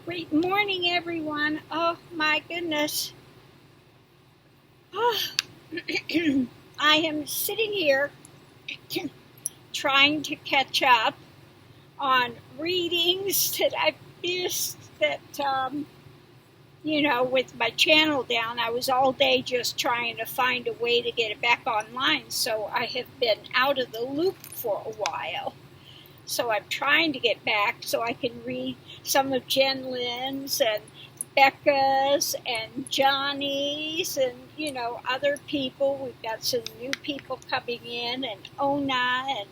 Great morning, everyone. Oh, my goodness. Oh, I am sitting here trying to catch up on readings that I've missed with my channel down. I was all day just trying to find a way to get it back online, so I have been out of the loop for a while. So I'm trying to get back so I can read some of Jen Lynn's and Becca's and Johnny's and, other people. We've got some new people coming in and Ona and,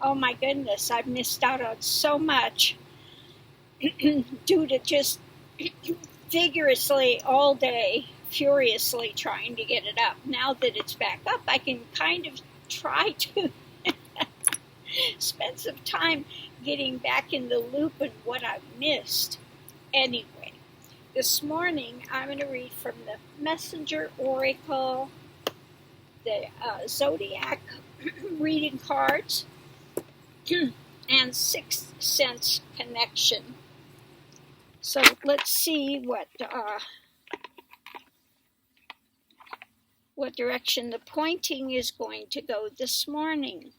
oh my goodness, I've missed out on so much due to just vigorously all day, furiously trying to get it up. Now that it's back up, I can kind of try to spend some time getting back in the loop and what I've missed. Anyway, this morning I'm going to read from the Messenger Oracle, the Zodiac reading cards, and Sixth Sense Connection. So let's see what direction the pointing is going to go this morning.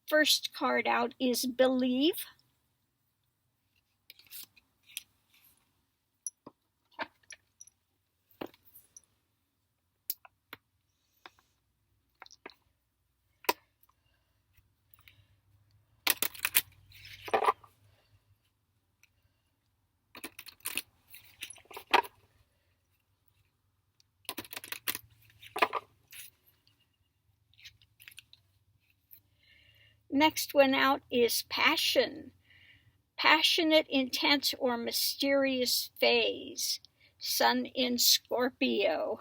First card out is Believe. Next one out is Passion. Passionate, intense, or mysterious phase. Sun in Scorpio.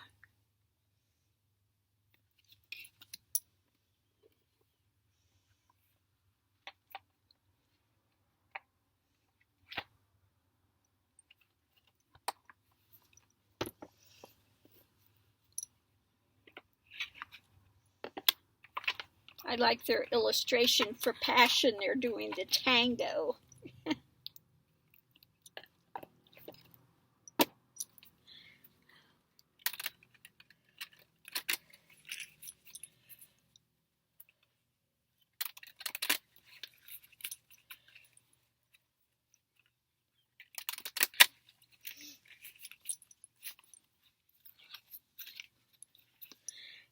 I like their illustration for Passion. They're doing the tango.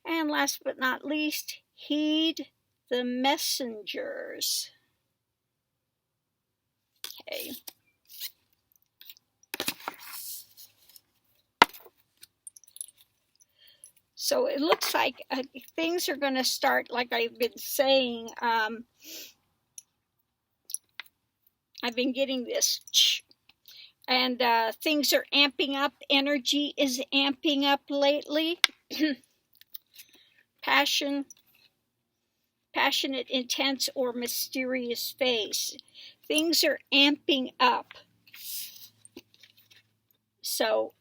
And last but not least, Heed the Messengers. Okay. So it looks like things are going to start, like I've been saying. I've been getting this, and things are amping up. Energy is amping up lately. Passionate, intense, or mysterious phase. Things are amping up. So,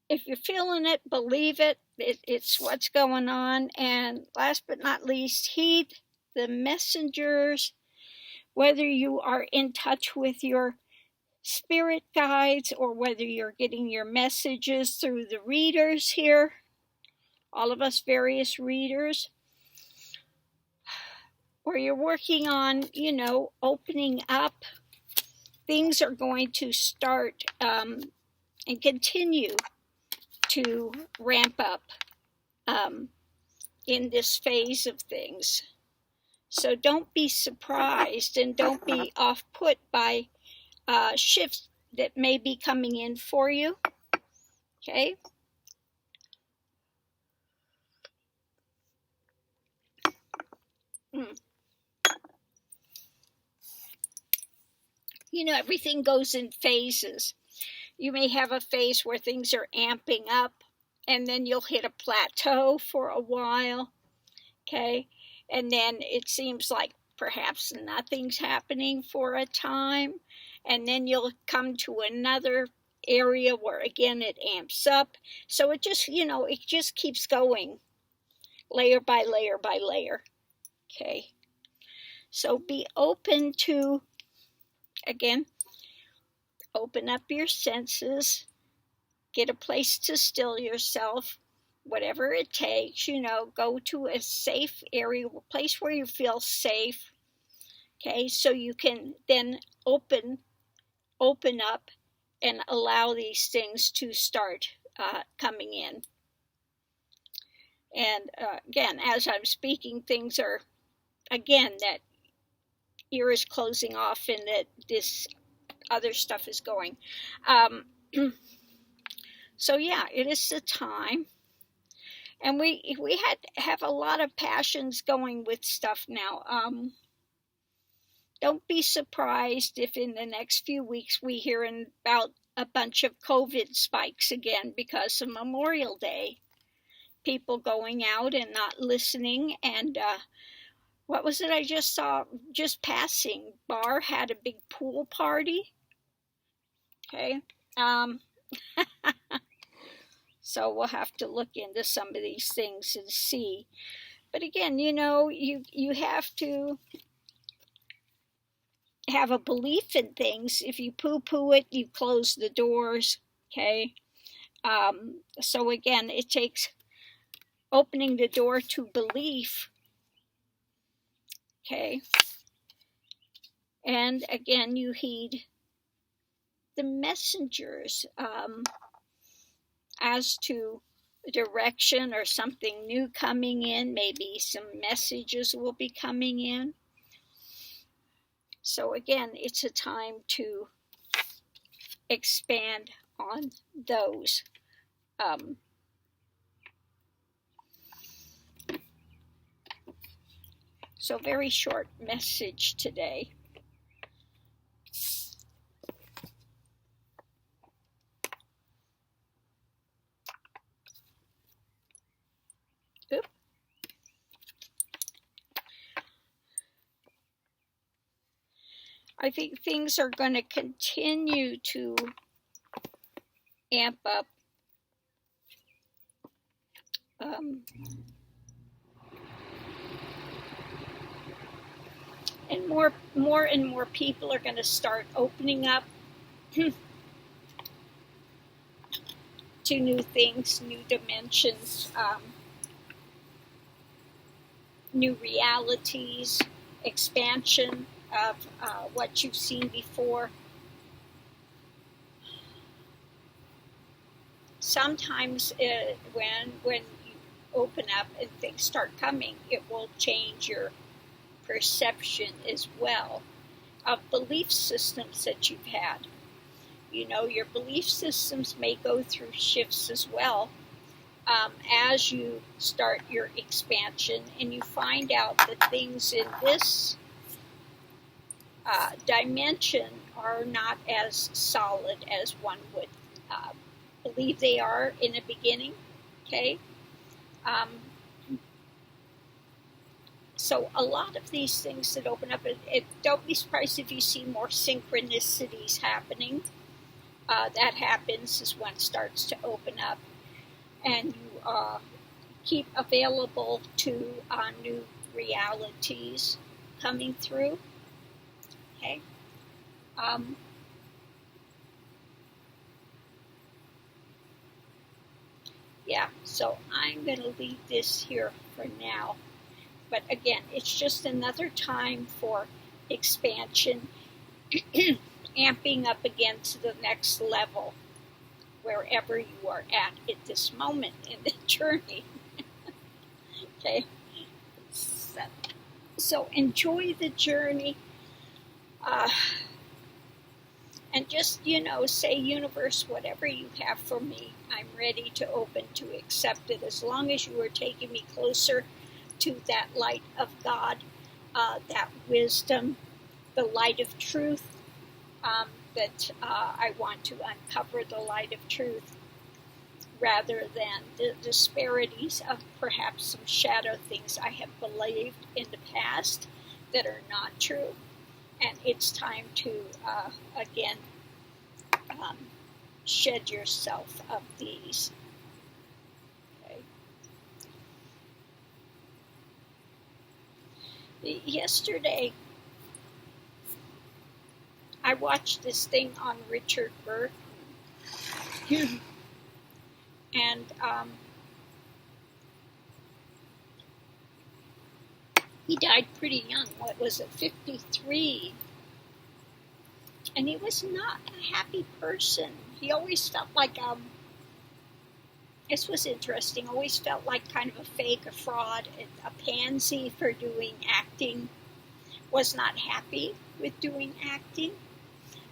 if you're feeling it, believe it. It's what's going on. And last but not least, heed the messengers. Whether you are in touch with your spirit guides or whether you're getting your messages through the readers here, all of us various readers, or you're working on, opening up, things are going to start and continue to ramp up in this phase of things. So don't be surprised and don't be off-put by shifts that may be coming in for you. Okay? Everything goes in phases. You may have a phase where things are amping up, and then you'll hit a plateau for a while. Okay? and then it seems like perhaps nothing's happening for a time, and then you'll come to another area where again it amps up. So it just, it just keeps going layer by layer by layer. Okay. So be open to, again, open up your senses, get a place to still yourself, whatever it takes, go to a safe area, a place where you feel safe. Okay, so you can then open up and allow these things to start coming in. And again, as I'm speaking, things are, again, that ear is closing off and that this other stuff is going. So yeah, it is the time. And we have a lot of passions going with stuff now. Don't be surprised if in the next few weeks we hear about a bunch of COVID spikes again because of Memorial Day. People going out and not listening. And what was it I just saw just passing? Bar had a big pool party. Okay. So we'll have to look into some of these things and see. But again, you have to have a belief in things. If you poo-poo it, you close the doors. Okay. So again, it takes opening the door to belief. Okay. And again, you heed the messengers as to direction or something new coming in. Maybe some messages will be coming in. So again, it's a time to expand on those. So very short message today. Oop. I think things are going to continue to amp up. And more and more people are going to start opening up to new things, new dimensions, new realities, expansion of what you've seen before. Sometimes when you open up and things start coming, it will change your perception as well of belief systems that you've had. Your belief systems may go through shifts as well as you start your expansion and you find out that things in this dimension are not as solid as one would believe they are in the beginning. Okay. So a lot of these things that open up, don't be surprised if you see more synchronicities happening. That happens is when it starts to open up, and you keep available to new realities coming through. Okay. Yeah, so I'm going to leave this here for now. But again, it's just another time for expansion, amping up again to the next level, wherever you are at this moment in the journey. Okay. So enjoy the journey. And just, say, universe, whatever you have for me, I'm ready to open to accept it, as long as you are taking me closer to that light of God, that wisdom, the light of truth, that I want to uncover the light of truth rather than the disparities of perhaps some shadow things I have believed in the past that are not true. And it's time to, again, um, shed yourself of these. Okay. Yesterday, I watched this thing on Richard Burton, and he died pretty young. What was it, 53? And he was not a happy person. He always felt like, this was interesting, always felt like kind of a fake, a fraud, a pansy for doing acting, was not happy with doing acting,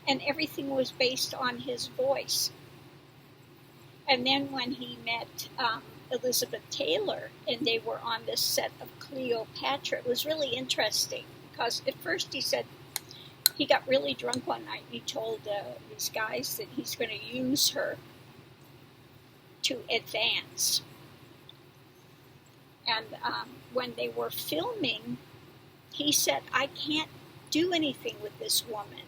and everything was based on his voice. And then when he met Elizabeth Taylor, and they were on this set of Cleopatra, it was really interesting, because at first he said he got really drunk one night, and he told these guys that he's going to use her to advance. And when they were filming, he said, I can't do anything with this woman.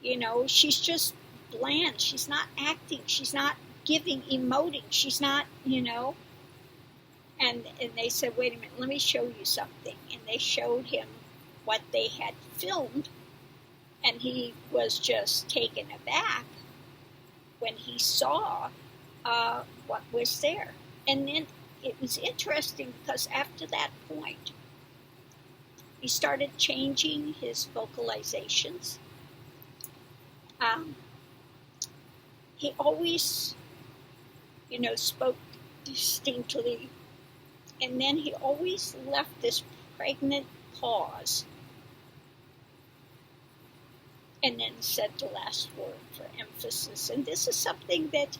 You know, she's just bland. She's not acting. She's not giving, emoting. She's not, you know. And they said, wait a minute, let me show you something. And they showed him what they had filmed. And he was just taken aback when he saw what was there. And then it was interesting because after that point, he started changing his vocalizations. He always, you know, spoke distinctly. And then he always left this pregnant pause. And then said the last word for emphasis. And this is something that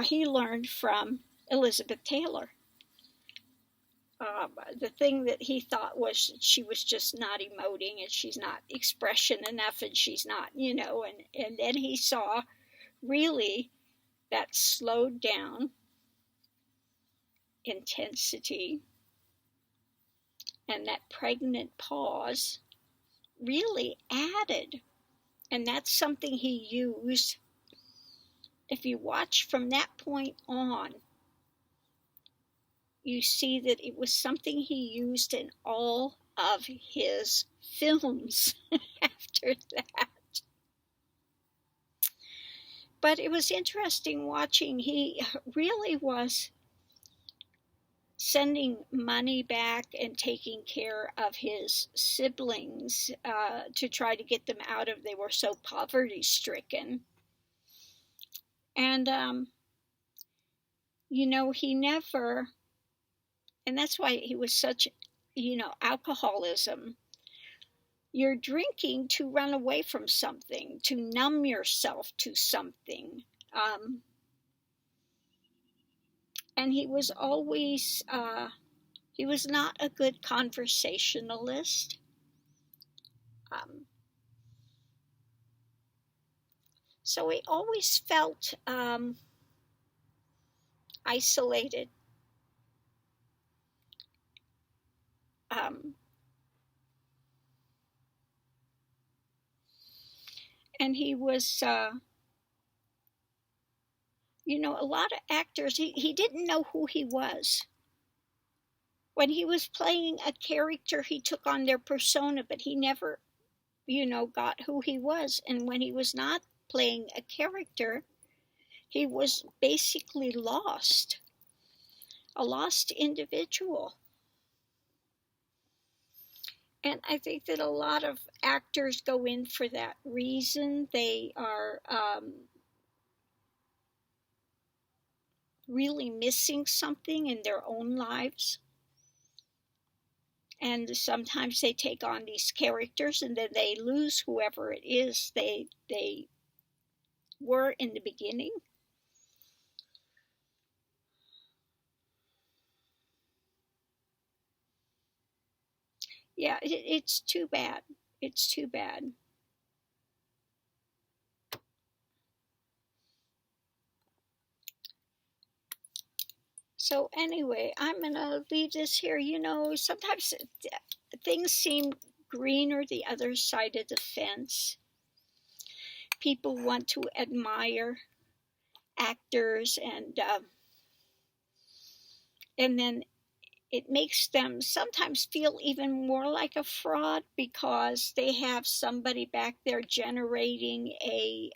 he learned from Elizabeth Taylor. The thing that he thought was she was just not emoting, and she's not expression enough, and she's not, you know, and then he saw really that slowed down intensity and that pregnant pause really added. And that's something he used. If you watch from that point on, you see that it was something he used in all of his films after that. But it was interesting watching. He really was sending money back and taking care of his siblings to try to get them out of, they were so poverty stricken. And, you know, he never, and that's why he was such, you know, alcoholism. You're drinking to run away from something, to numb yourself to something. And he was always, he was not a good conversationalist. So he always felt isolated. And he was, you know, a lot of actors, he didn't know who he was. When he was playing a character, he took on their persona, but he never, you know, got who he was. And when he was not playing a character, he was basically lost, a lost individual. And I think that a lot of actors go in for that reason. They are really missing something in their own lives. And sometimes they take on these characters and then they lose whoever it is they were in the beginning. Yeah, it's too bad. It's too bad. So anyway, I'm going to leave this here. You know, sometimes things seem greener the other side of the fence. People want to admire actors, and then it makes them sometimes feel even more like a fraud because they have somebody back there generating a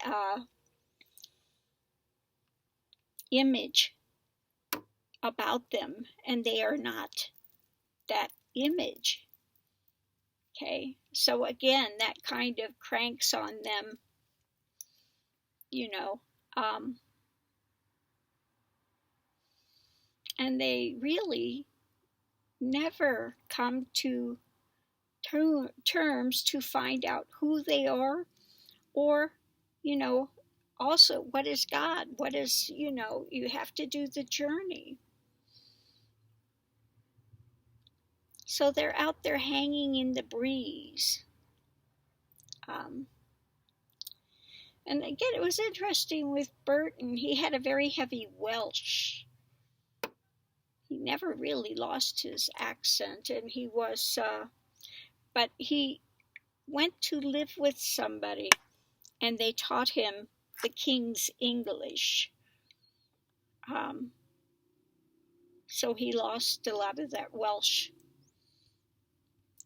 image about them, and they are not that image. Okay, so again, that kind of cranks on them, you know, and they really never come to terms to find out who they are, or, you know, also what is God, what is, you know, you have to do the journey. So they're out there hanging in the breeze. And again, it was interesting with Burton. He had a very heavy Welsh. He never really lost his accent, and he was, but he went to live with somebody, and they taught him the King's English. So he lost a lot of that Welsh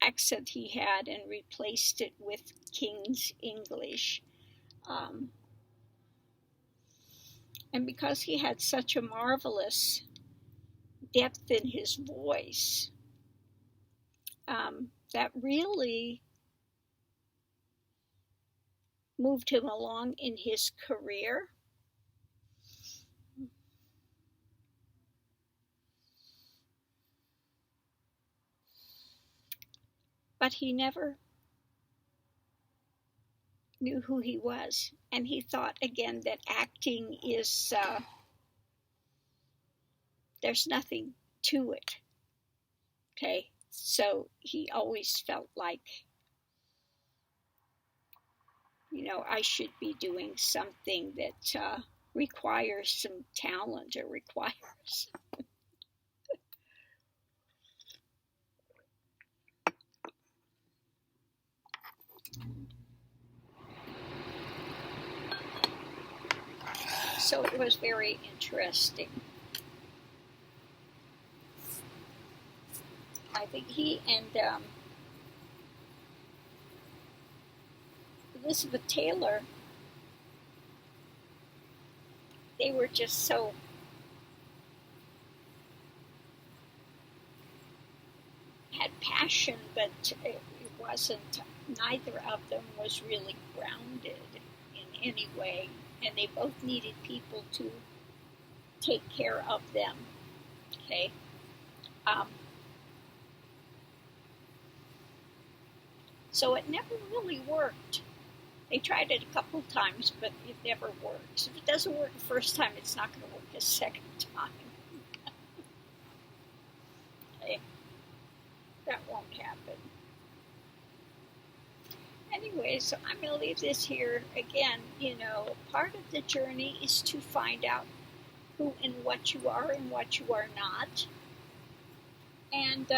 accent he had and replaced it with King's English. And because he had such a marvelous depth in his voice, that really moved him along in his career. But he never knew who he was. And he thought, again, that acting is, there's nothing to it. Okay, so he always felt like, you know, I should be doing something that requires some talent, or requires. So it was very interesting. I think he and Elizabeth Taylor, they were just so had passion, but it wasn't, neither of them was really grounded in any way, and they both needed people to take care of them. Okay. So it never really worked. They tried it a couple times, but it never works. If it doesn't work the first time, it's not going to work a second time. Okay. That won't happen. Anyway, so I'm going to leave this here. Again, you know, part of the journey is to find out who and what you are and what you are not. And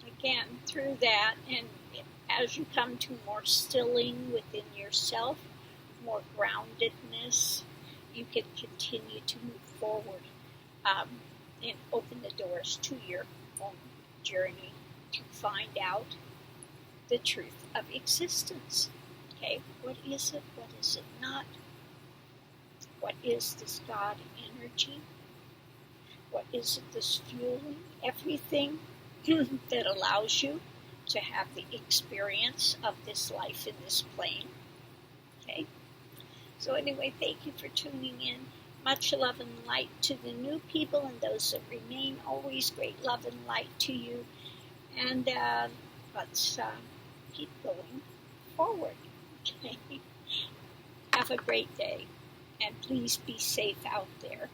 again, through that, and as you come to more stilling within yourself, more groundedness, you can continue to move forward and open the doors to your own journey to find out the truth of existence. Okay, what is it? What is it not? What is this God energy? What is it that's fueling everything that allows you to have the experience of this life in this plane? Okay. So anyway, thank you for tuning in. Much love and light to the new people and those that remain. Always great love and light to you. And let's keep going forward. Okay. Have a great day. And please be safe out there.